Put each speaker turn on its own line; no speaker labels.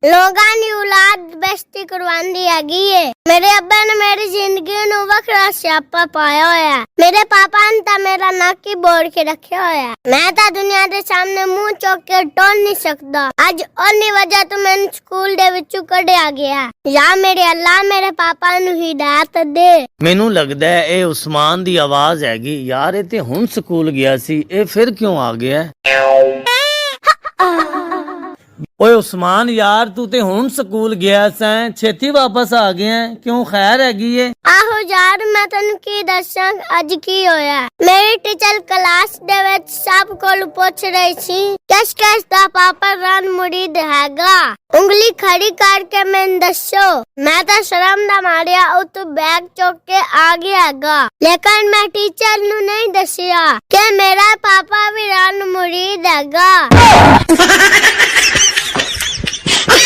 ਲੋਕਾਂ ਦੀ ਔਲਾਦ ਬੇਇੱਜ਼ਤੀ ਕਰਵਾਉਂਦੀ ਹੈਗੀ ਏ। ਮੇਰੇ ਅੱਬਾ ਨੇ ਮੇਰੀ ਜ਼ਿੰਦਗੀ ਨੂੰ ਵੱਖਰਾ ਸਿਆਪਾ ਪਾਇਆ ਹੋਇਆ। ਮੇਰੇ ਪਾਪਾ ਨੇ ਤਾਂ ਮੇਰਾ ਨੱਕ ਹੀ ਬੋੜ ਕੇ ਰੱਖਿਆ ਹੋਇਆ। ਮੈਂ ਤਾਂ ਦੁਨੀਆ ਦੇ ਸਾਹਮਣੇ ਮੂੰਹ ਚੁੱਕ ਕੇ ਟੋਲ ਨਹੀਂ ਸਕਦਾ। ਅੱਜ ਉਹਨੀ ਵਜ੍ਹਾ ਤੋਂ ਮੈਨੂੰ ਸਕੂਲ ਦੇ ਵਿੱਚੋਂ ਕੱਢਿਆ ਗਿਆ। ਜਾਂ ਮੇਰੇ ਅੱਲਾ ਮੇਰੇ ਪਾਪਾ ਨੂੰ ਹਿਦਾਇਤ ਦੇ।
ਮੈਨੂੰ ਲੱਗਦਾ ਹੈ ਇਹ ਉਸਮਾਨ ਦੀ ਆਵਾਜ਼ ਹੈਗੀ। ਯਾਰ ਇਹ ਤੇ ਹੁਣ ਸਕੂਲ ਗਿਆ ਸੀ, ਇਹ ਫਿਰ ਕਿਉਂ ਆ ਗਿਆ? ਓਏ ਉਸਮਾਨ ਯਾਰ ਤੂੰ ਤੇ ਹੁਣ ਸਕੂਲ ਗਿਆ ਸੈਂ, ਛੇਤੀ ਵਾਪਸ ਆ ਗਿਆ, ਕਿਉਂ ਖੈਰ ਹੈਗੀ ਏ?
ਆਹੋ ਯਾਰ ਮੈਂ ਤੈਨੂੰ ਕੀ ਦੱਸਾਂ ਅੱਜ ਕੀ ਹੋਇਆ। ਮੇਰੀ ਟੀਚਰ ਕਲਾਸ ਦੇ ਵਿੱਚ ਸਭ ਕੋਲ ਪੁੱਛ ਰਹੀ ਸੀ ਕਿਸ ਦਾ ਪਾਪਾ ਰਨ ਮੁਰੀਦ ਹੈਗਾ। ਉਂਗਲੀ ਖੜੀ ਕਰਕੇ ਮੈਨੂੰ ਦੱਸੋ। ਮੈਂ ਤਾਂ ਸ਼ਰਮ ਦਾ ਮਾਰਿਆ ਉੱਤੋਂ ਬੈਗ ਚੁੱਕ ਕੇ ਆ ਗਿਆ ਹੈਗਾ। ਲੇਕਿਨ ਮੈਂ ਟੀਚਰ ਨੂੰ ਨਹੀਂ ਦੱਸਿਆ ਕਿ ਮੇਰਾ ਪਾਪਾ ਵੀ ਰਨ ਮੁਰੀਦ ਹੈਗਾ।